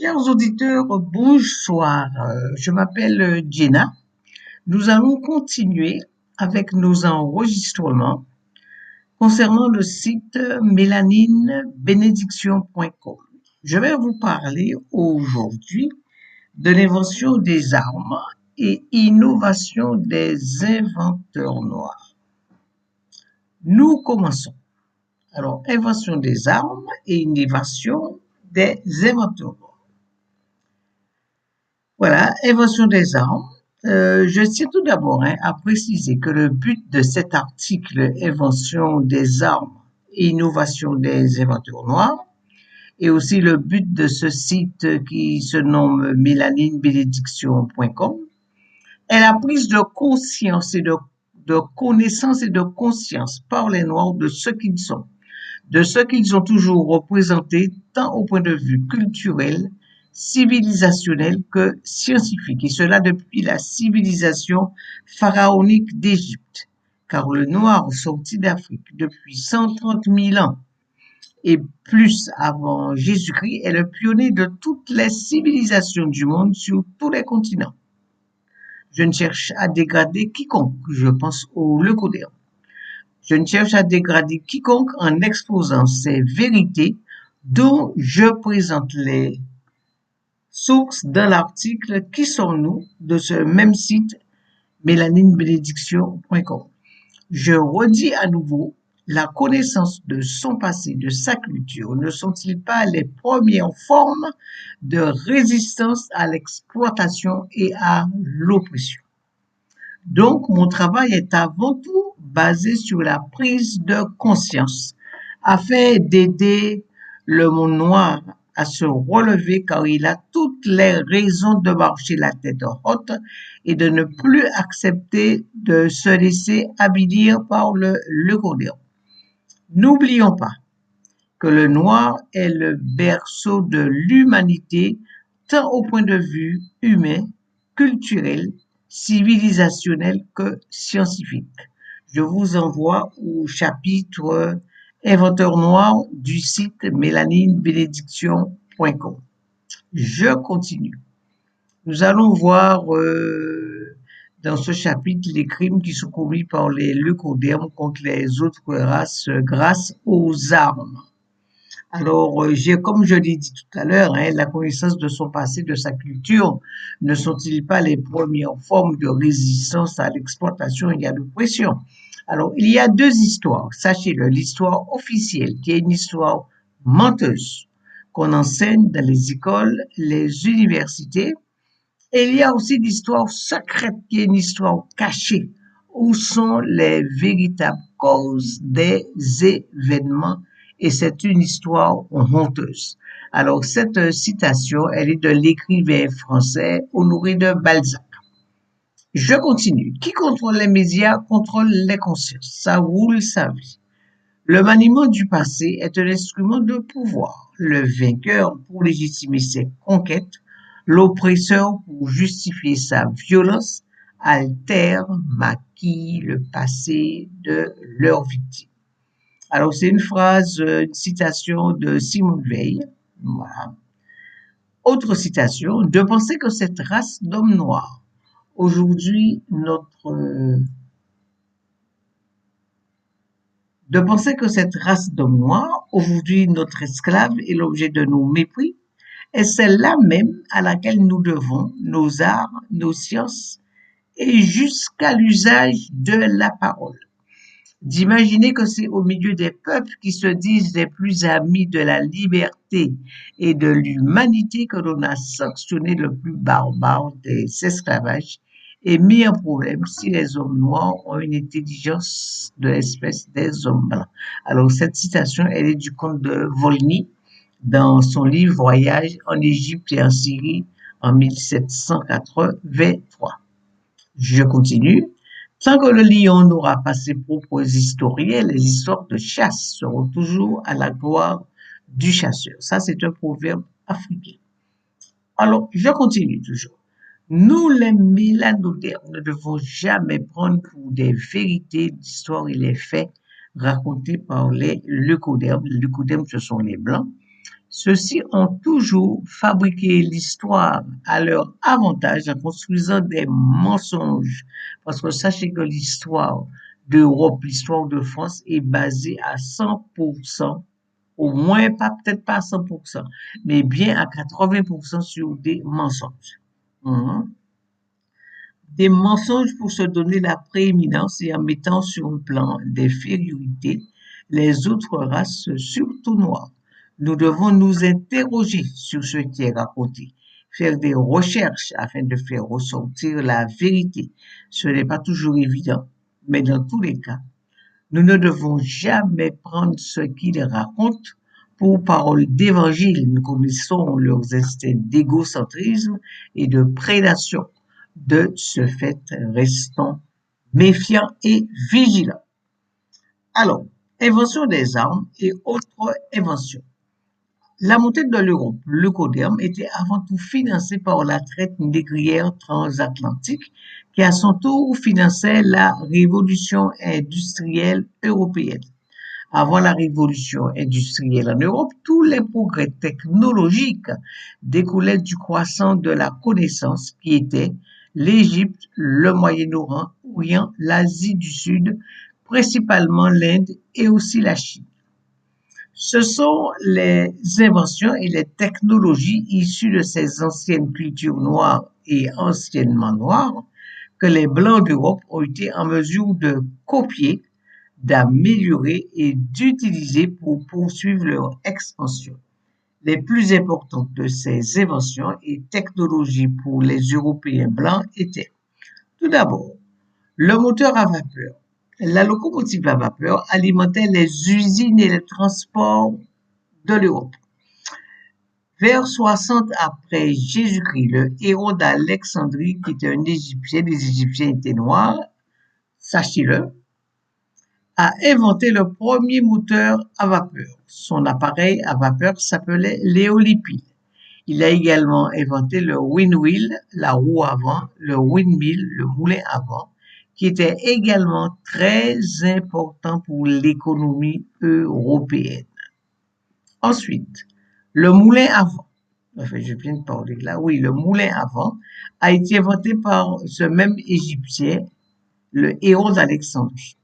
Chers auditeurs, bonsoir. Je m'appelle Jenna. Nous allons continuer avec nos enregistrements concernant le site mélaninebénédiction.com. Je vais vous parler aujourd'hui de l'invention des armes et innovation des inventeurs noirs. Nous commençons. Alors, invention des armes et innovation des inventeurs noirs. Voilà, invention des armes. Je tiens tout d'abord à préciser que le but de cet article, invention des armes et innovation des inventeurs noirs, et aussi le but de ce site qui se nomme mélaninebénédiction.com, est la prise de conscience et de connaissance et de conscience par les Noirs de ce qu'ils sont, de ce qu'ils ont toujours représenté tant au point de vue culturel, civilisationnel que scientifique, et cela depuis la civilisation pharaonique d'Égypte, car le noir sorti d'Afrique depuis 130 000 ans et plus avant Jésus-Christ est le pionnier de toutes les civilisations du monde sur tous les continents. Je ne cherche à dégrader quiconque, je pense au leucodère. Je ne cherche à dégrader quiconque en exposant ces vérités dont je présente les sources dans l'article Qui sommes-nous de ce même site mélaninebénédiction.com. Je redis à nouveau, la connaissance de son passé, de sa culture, ne sont-ils pas les premières formes de résistance à l'exploitation et à l'oppression? Donc, mon travail est avant tout basé sur la prise de conscience afin d'aider le monde noir à se relever car il a toutes les raisons de marcher la tête haute et de ne plus accepter de se laisser avilir par le leucodère. N'oublions pas que le noir est le berceau de l'humanité tant au point de vue humain, culturel, civilisationnel que scientifique. Je vous envoie au chapitre Inventeur noir du site mélaninebénédiction.com. Je continue. Nous allons voir dans ce chapitre les crimes qui sont commis par les leucodermes contre les autres races grâce aux armes. Alors, comme je l'ai dit tout à l'heure, la connaissance de son passé, de sa culture, ne sont-ils pas les premières formes de résistance à l'exploitation et à l'oppression? Alors, il y a deux histoires, sachez-le, l'histoire officielle, qui est une histoire menteuse, qu'on enseigne dans les écoles, les universités, et il y a aussi l'histoire secrète, qui est une histoire cachée, où sont les véritables causes des événements, et c'est une histoire honteuse. Alors, cette citation, elle est de l'écrivain français Honoré de Balzac. Je continue. Qui contrôle les médias contrôle les consciences. Ça, vous le savez. Le maniement du passé est un instrument de pouvoir. Le vainqueur pour légitimer ses conquêtes, l'oppresseur pour justifier sa violence, altère, maquille le passé de leur victime. Alors, c'est une phrase, une citation de Simone Veil. Voilà. Autre citation, de penser que cette race d'hommes noirs, aujourd'hui de penser que cette race d'hommes noirs, aujourd'hui notre esclave est l'objet de nos mépris, est celle-là même à laquelle nous devons nos arts, nos sciences et jusqu'à l'usage de la parole. D'imaginer que c'est au milieu des peuples qui se disent les plus amis de la liberté et de l'humanité que l'on a sanctionné le plus barbare des esclavages et mis en problème si les hommes noirs ont une intelligence de l'espèce des hommes blancs. Alors, cette citation, elle est du comte de Volney dans son livre Voyage en Égypte et en Syrie en 1783. Je continue. Tant que le lion n'aura pas ses propres historiens, les histoires de chasse seront toujours à la gloire du chasseur. Ça, c'est un proverbe africain. Alors, je continue toujours. Nous, les mélanodermes, ne devons jamais prendre pour des vérités d'histoire et les faits racontés par les leucodermes. Les leucodermes, ce sont les blancs. Ceux-ci ont toujours fabriqué l'histoire à leur avantage en construisant des mensonges. Parce que sachez que l'histoire d'Europe, l'histoire de France est basée à 100%, au moins pas peut-être pas à 100%, mais bien à 80% sur des mensonges. Mhm. Des mensonges pour se donner la prééminence et en mettant sur le plan d'infériorité les autres races, surtout noires. Nous devons nous interroger sur ce qui est raconté, faire des recherches afin de faire ressortir la vérité. Ce n'est pas toujours évident, mais dans tous les cas, nous ne devons jamais prendre ce qu'ils racontent pour parole d'évangile. Nous connaissons leurs instincts d'égocentrisme et de prédation. De ce fait, restons méfiants et vigilants. Alors, invention des armes et autres inventions. La montée de l'Europe, le Coderme, était avant tout financée par la traite négrière transatlantique qui à son tour finançait la révolution industrielle européenne. Avant la révolution industrielle en Europe, tous les progrès technologiques découlaient du croissant de la connaissance qui était l'Égypte, le Moyen-Orient, l'Asie du Sud, principalement l'Inde et aussi la Chine. Ce sont les inventions et les technologies issues de ces anciennes cultures noires et anciennement noires que les Blancs d'Europe ont été en mesure de copier, d'améliorer et d'utiliser pour poursuivre leur expansion. Les plus importantes de ces inventions et technologies pour les Européens blancs étaient tout d'abord le moteur à vapeur. La locomotive à vapeur alimentait les usines et les transports de l'Europe. Vers 60 après Jésus-Christ, le héros d'Alexandrie, qui était un Égyptien, les Égyptiens étaient noirs, sachez-le, a inventé le premier moteur à vapeur. Son appareil à vapeur s'appelait l'éolipile. Il a également inventé le windwheel, la roue avant, le windmill, le moulin avant, qui était également très important pour l'économie européenne. Ensuite, le moulin à vent. Enfin, je viens de parler là. Oui, le moulin à vent a été inventé par ce même Égyptien, le héros d'Alexandrie.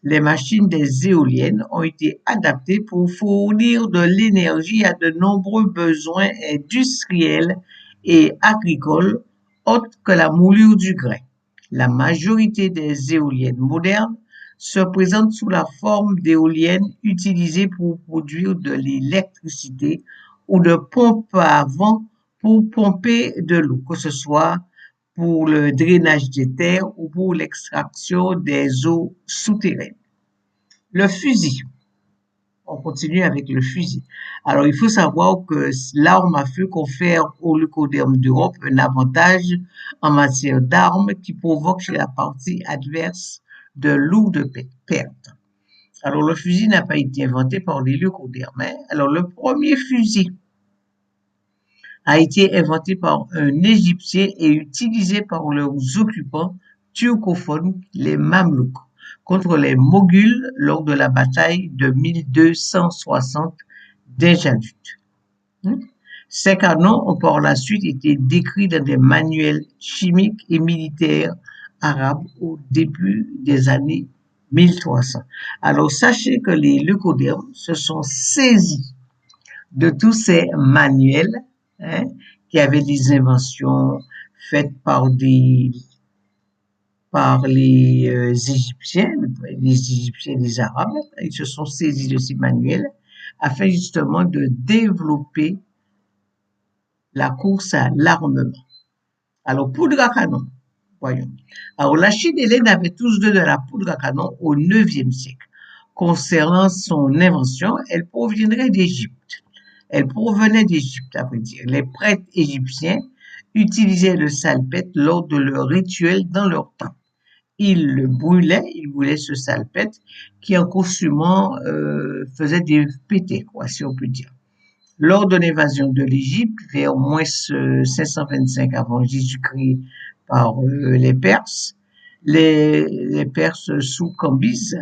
Les machines des éoliennes ont été adaptées pour fournir de l'énergie à de nombreux besoins industriels et agricoles autres que la moulure du grain. La majorité des éoliennes modernes se présentent sous la forme d'éoliennes utilisées pour produire de l'électricité ou de pompes à vent pour pomper de l'eau, que ce soit pour le drainage des terres ou pour l'extraction des eaux souterraines. Le fusil. On continue avec le fusil. Alors, il faut savoir que l'arme à feu confère au leucoderme d'Europe un avantage en matière d'armes qui provoque chez la partie adverse de lourdes pertes. Alors, le fusil n'a pas été inventé par les leucodermes. Alors, le premier fusil a été inventé par un Égyptien et utilisé par leurs occupants turcophones, les Mamelouks, contre les Moghuls lors de la bataille de 1260 d'Injadut. Ces canons ont par la suite été décrits dans des manuels chimiques et militaires arabes au début des années 1300. Alors sachez que les leucodermes se sont saisis de tous ces manuels, hein, qui avaient des inventions faites par les Égyptiens, les Arabes. Ils se sont saisis de ces manuels afin justement de développer la course à l'armement. Alors, poudre à canon, voyons. Alors, la Chine et l'Inde avaient tous deux de la poudre à canon au IXe siècle. Concernant son invention, elle proviendrait d'Égypte. Elle provenait d'Égypte, à vrai dire. Les prêtres égyptiens utilisaient le salpêtre lors de leur rituel dans leur temple. Ils brûlaient ce salpêtre qui, en consumant, faisait des pétés, quoi, si on peut dire. Lors de l'invasion de l'Égypte, vers moins 525 avant Jésus-Christ par les Perses, les Perses sous Cambyse,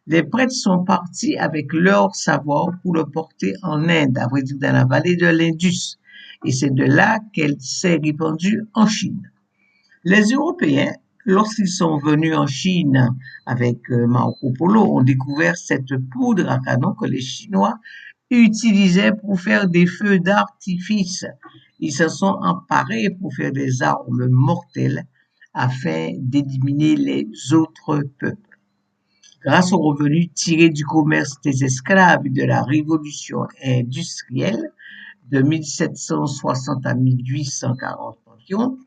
Les prêtres sont partis avec leur savoir pour le porter en Inde, à vrai dire dans la vallée de l'Indus. Et c'est de là qu'elle s'est répandue en Chine. Les Européens, lorsqu'ils sont venus en Chine avec Marco Polo, ont découvert cette poudre à canon que les Chinois utilisaient pour faire des feux d'artifice. Ils se sont emparés pour faire des armes mortelles afin d'éliminer les autres peuples. Grâce aux revenus tirés du commerce des esclaves et de la révolution industrielle de 1760 à 1840 environ,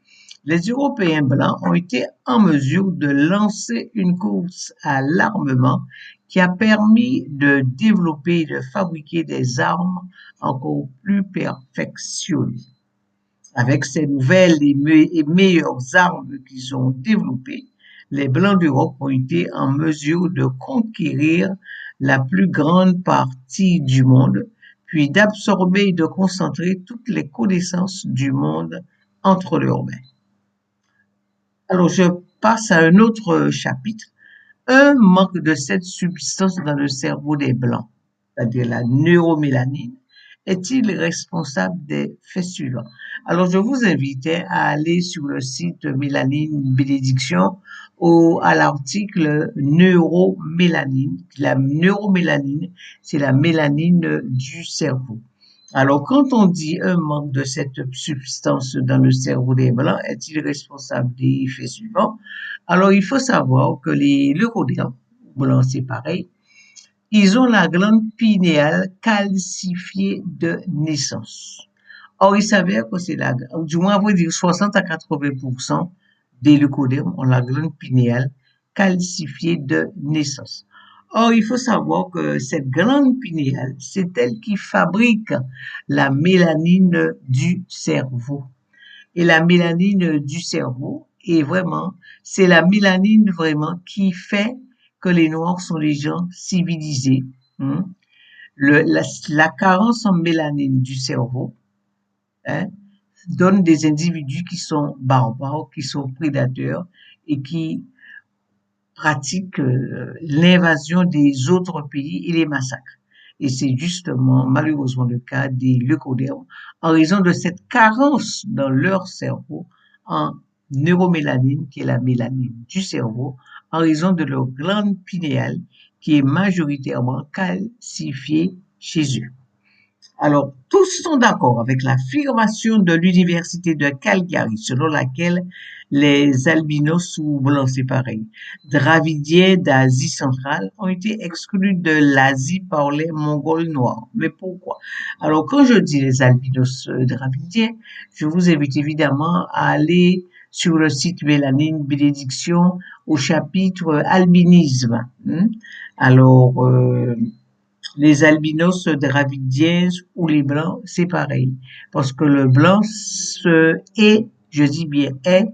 les Européens blancs ont été en mesure de lancer une course à l'armement qui a permis de développer et de fabriquer des armes encore plus perfectionnées. Avec ces nouvelles et meilleures armes qu'ils ont développées, les Blancs d'Europe ont été en mesure de conquérir la plus grande partie du monde, puis d'absorber et de concentrer toutes les connaissances du monde entre leurs mains. Alors, je passe à un autre chapitre. Un manque de cette substance dans le cerveau des Blancs, c'est-à-dire la neuromélanine, est-il responsable des faits suivants? Alors, je vous invitais à aller sur le site Mélanine Bénédiction ou à l'article neuromélanine. La neuromélanine, c'est la mélanine du cerveau. Alors, quand on dit un manque de cette substance dans le cerveau des Blancs, est-il responsable des faits suivants? Alors, il faut savoir que les leucodéens, blancs, c'est pareil, ils ont la glande pinéale calcifiée de naissance. Or, il s'avère que c'est du moins, on va dire 60 à 80% des leucodèmes ont la glande pinéale calcifiée de naissance. Or, il faut savoir que cette glande pinéale, c'est elle qui fabrique la mélanine du cerveau. Et la mélanine du cerveau est vraiment, c'est la mélanine vraiment qui fait que les Noirs sont des gens civilisés. Hein. La carence en mélanine du cerveau, hein, donne des individus qui sont barbares, qui sont prédateurs et qui pratiquent l'invasion des autres pays et les massacres. Et c'est justement, malheureusement, le cas des leucodermes en raison de cette carence dans leur cerveau en neuromélanine, qui est la mélanine du cerveau, en raison de leur glande pinéale, qui est majoritairement calcifiée chez eux. Alors, tous sont d'accord avec l'affirmation de l'université de Calgary, selon laquelle les albinos ou blancs, c'est pareil, dravidiens d'Asie centrale ont été exclus de l'Asie par les Mongols noirs. Mais pourquoi? Alors, quand je dis les albinos dravidiens, je vous invite évidemment à aller sur le site Mélanine Bénédiction au chapitre albinisme. Alors, les albinos dravidiens ou les blancs, c'est pareil. Parce que le blanc est, je dis bien est,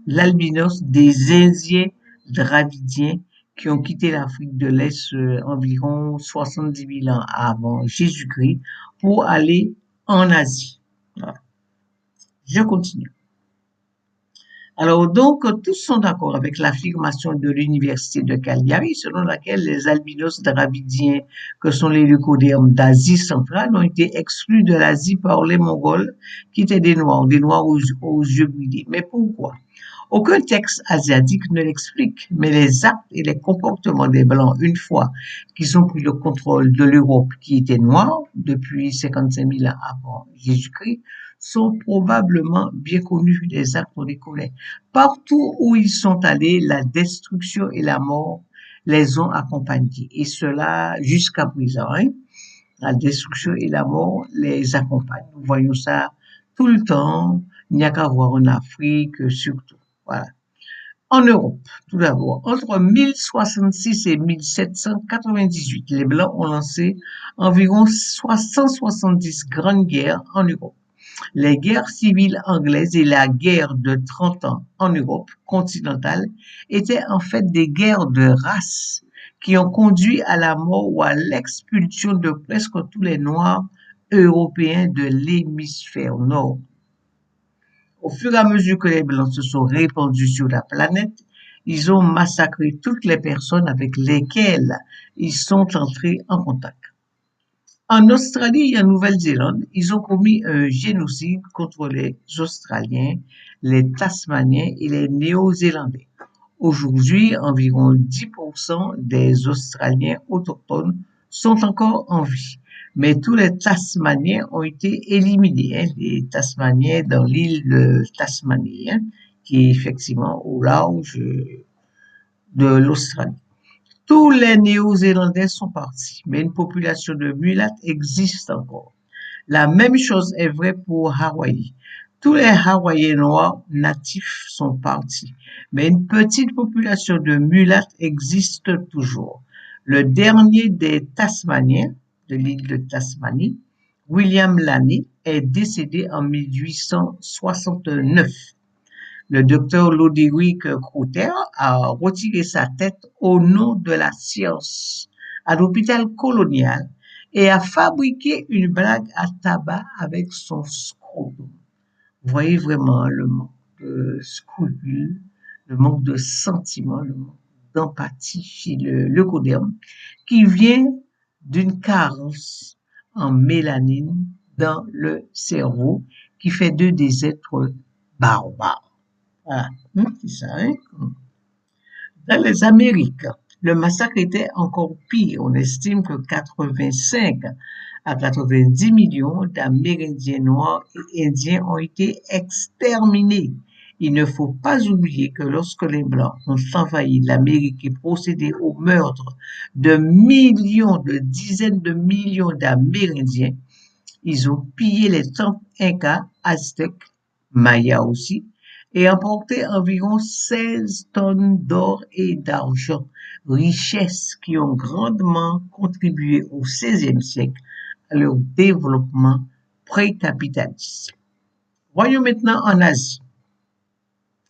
l'albinos des Indiens dravidiens qui ont quitté l'Afrique de l'Est environ 70 000 ans avant Jésus-Christ pour aller en Asie. Voilà. Je continue. Alors donc, tous sont d'accord avec l'affirmation de l'université de Calgary, selon laquelle les albinos dravidiens, que sont les leucodermes d'Asie centrale, ont été exclus de l'Asie par les Mongols, qui étaient des Noirs aux yeux bridés. Mais pourquoi? Aucun texte asiatique ne l'explique, mais les actes et les comportements des Blancs, une fois qu'ils ont pris le contrôle de l'Europe qui était noire depuis 55 000 ans avant Jésus-Christ, sont probablement bien connus. Les actes, on les connaît. Partout où ils sont allés, la destruction et la mort les ont accompagnés. Et cela jusqu'à présent. Hein? La destruction et la mort les accompagnent. Nous voyons ça tout le temps. Il n'y a qu'à voir en Afrique, surtout. Voilà. En Europe, tout d'abord, entre 1066 et 1798, les Blancs ont lancé environ 170 grandes guerres en Europe. Les guerres civiles anglaises et la guerre de 30 ans en Europe continentale étaient en fait des guerres de race qui ont conduit à la mort ou à l'expulsion de presque tous les Noirs européens de l'hémisphère nord. Au fur et à mesure que les Blancs se sont répandus sur la planète, Ils ont massacré toutes les personnes avec lesquelles ils sont entrés en contact. En Australie et en Nouvelle-Zélande, ils ont commis un génocide contre les Australiens, les Tasmaniens et les Néo-Zélandais. Aujourd'hui, environ 10% des Australiens autochtones sont encore en vie. Mais tous les Tasmaniens ont été éliminés, hein, les Tasmaniens dans l'île de Tasmanie, hein, qui est effectivement au large de l'Australie. Tous les Néo-Zélandais sont partis, mais une population de mulattes existe encore. La même chose est vraie pour Hawaï. Tous les Hawaïens noirs natifs sont partis, mais une petite population de mulattes existe toujours. Le dernier des Tasmaniens, de l'île de Tasmanie, William Laney, est décédé en 1869. Le docteur Loderick Crowther a retiré sa tête au nom de la science à l'hôpital colonial et a fabriqué une blague à tabac avec son scrotum. Vous voyez vraiment le manque de scrupules, le manque de sentiments, le manque d'empathie chez le leucoderme qui vient d'une carence en mélanine dans le cerveau qui fait d'eux des êtres barbares. Ah, c'est ça, hein? Dans les Amériques, le massacre était encore pire. On estime que 85 à 90 millions d'Amérindiens noirs et Indiens ont été exterminés. Il ne faut pas oublier que lorsque les Blancs ont envahi l'Amérique et procédé au meurtre de millions, de dizaines de millions d'Amérindiens, ils ont pillé les temples incas, aztèques, mayas aussi, et emporté environ 16 tonnes d'or et d'argent, richesses qui ont grandement contribué au XVIe siècle à leur développement pré-capitaliste. Voyons maintenant en Asie.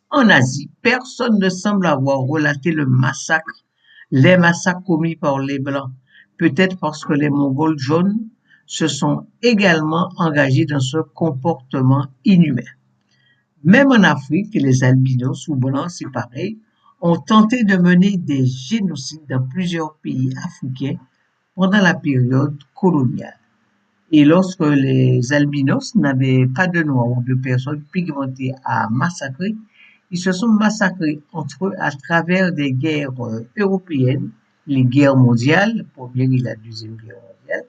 En Asie, personne ne semble avoir relaté les massacres commis par les Blancs, peut-être parce que les Mongols jaunes se sont également engagés dans ce comportement inhumain. Même en Afrique, les albinos ou blancs, c'est pareil, ont tenté de mener des génocides dans plusieurs pays africains pendant la période coloniale. Et lorsque les albinos n'avaient pas de noirs ou de personnes pigmentées à massacrer, ils se sont massacrés entre eux à travers des guerres européennes, les guerres mondiales, la première et la deuxième guerre mondiale,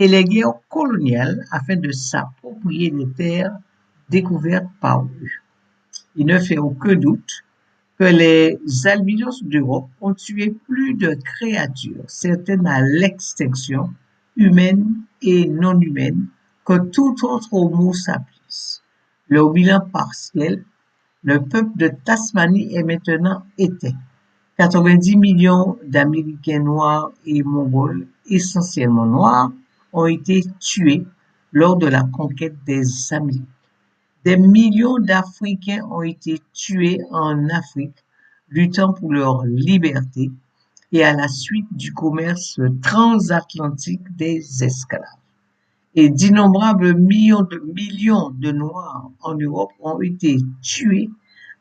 et les guerres coloniales afin de s'approprier les terres découvertes par eux. Il ne fait aucun doute que les albinos d'Europe ont tué plus de créatures, certaines à l'extinction, humaines et non humaines, que tout autre Homo sapiens. Leur bilan partiel, le peuple de Tasmanie est maintenant éteint. 90 millions d'Américains noirs et mongols, essentiellement noirs, ont été tués lors de la conquête des Amériques. Des millions d'Africains ont été tués en Afrique, luttant pour leur liberté et à la suite du commerce transatlantique des esclaves. Et d'innombrables millions de Noirs en Europe ont été tués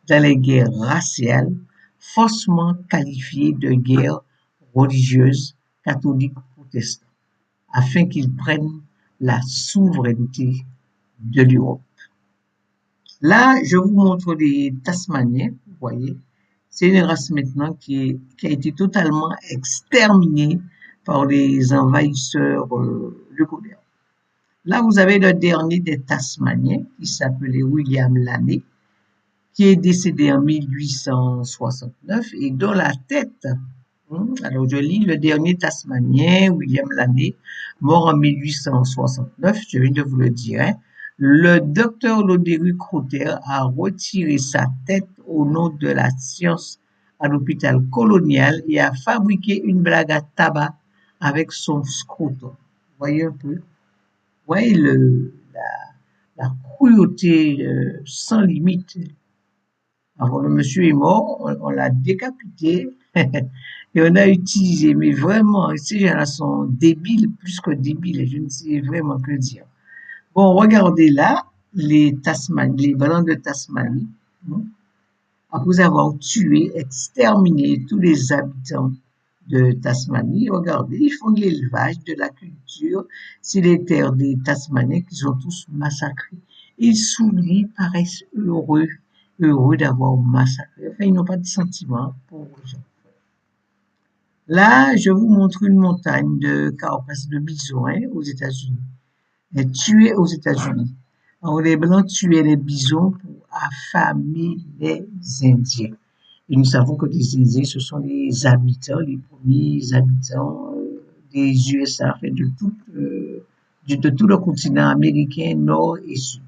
dans les guerres raciales, faussement qualifiées de guerres religieuses catholiques protestantes, afin qu'ils prennent la souveraineté de l'Europe. Là, je vous montre les Tasmaniens, vous voyez. C'est une race maintenant qui a été totalement exterminée par les envahisseurs leucodermes. Là, vous avez le dernier des Tasmaniens, qui s'appelait William Laney, qui est décédé en 1869 et dont la tête, alors je lis le dernier Tasmanien, William Laney, mort en 1869, je viens de vous le dire, hein. Le docteur Loderick Crowther a retiré sa tête au nom de la science à l'hôpital colonial et a fabriqué une blague à tabac avec son scrotum. Vous voyez un peu? Vous voyez la cruauté sans limite. Alors le monsieur est mort, on l'a décapité et on a utilisé, mais vraiment, ces gens-là sont débiles, plus que débiles, je ne sais vraiment que dire. Bon, regardez là, les Blancs de Tasmanie. après avoir tué, exterminé tous les habitants de Tasmanie. Regardez, ils font de l'élevage, de la culture. C'est les terres des Tasmaniens qu'ils ont tous massacrés. Ils s'oublient, paraissent heureux, heureux d'avoir massacré. Enfin, ils n'ont pas de sentiments pour les gens. Là, je vous montre une montagne de carapaces de bison aux États-Unis. Tués aux États-Unis. Alors, les Blancs tuaient les bisons pour affamer les Indiens. Et nous savons que les Indiens, ce sont les habitants, les premiers habitants des USA, enfin, de tout le continent américain, nord et sud.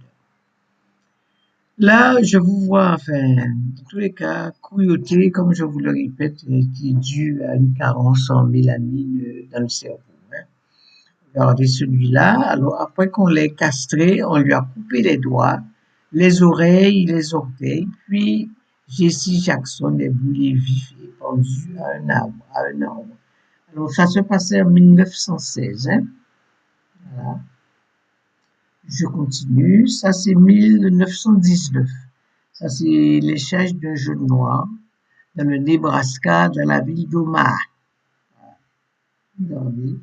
Là, je vous vois, enfin, dans tous les cas, cruauté, comme je vous le répète, qui est due à une carence en mélanine dans le cerveau. Regardez celui-là. Alors, après qu'on l'ait castré, on lui a coupé les doigts, les oreilles, les orteils, puis Jesse Jackson est brûlé vif et pendu à un arbre. Alors, ça se passait en 1916, hein. Voilà. Je continue. Ça, c'est 1919. Ça, c'est l'échage d'un jeune noir dans le Nebraska, dans la ville d'Omaha. Regardez.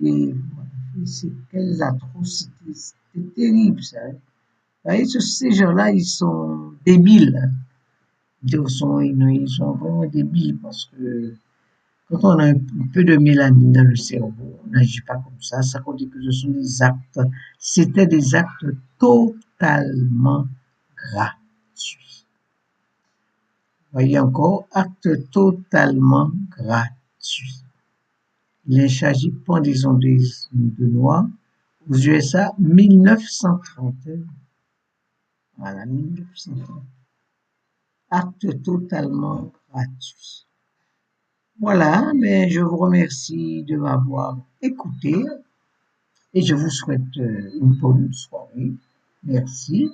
Et voilà. C'est quelles atrocités. C'était terrible, ça. Vous voyez, ces gens-là, ils sont débiles. Ils sont vraiment débiles parce que quand on a un peu de mélanine dans le cerveau, on n'agit pas comme ça. Ça veut dire que ce sont des actes, c'était des actes totalement gratuits. Voyez encore, acte totalement gratuit. Lynchage et pendaison de Noirs aux USA 1930. Voilà, 1930. Acte totalement gratuit. Voilà, mais je vous remercie de m'avoir écouté et je vous souhaite une bonne soirée. Merci.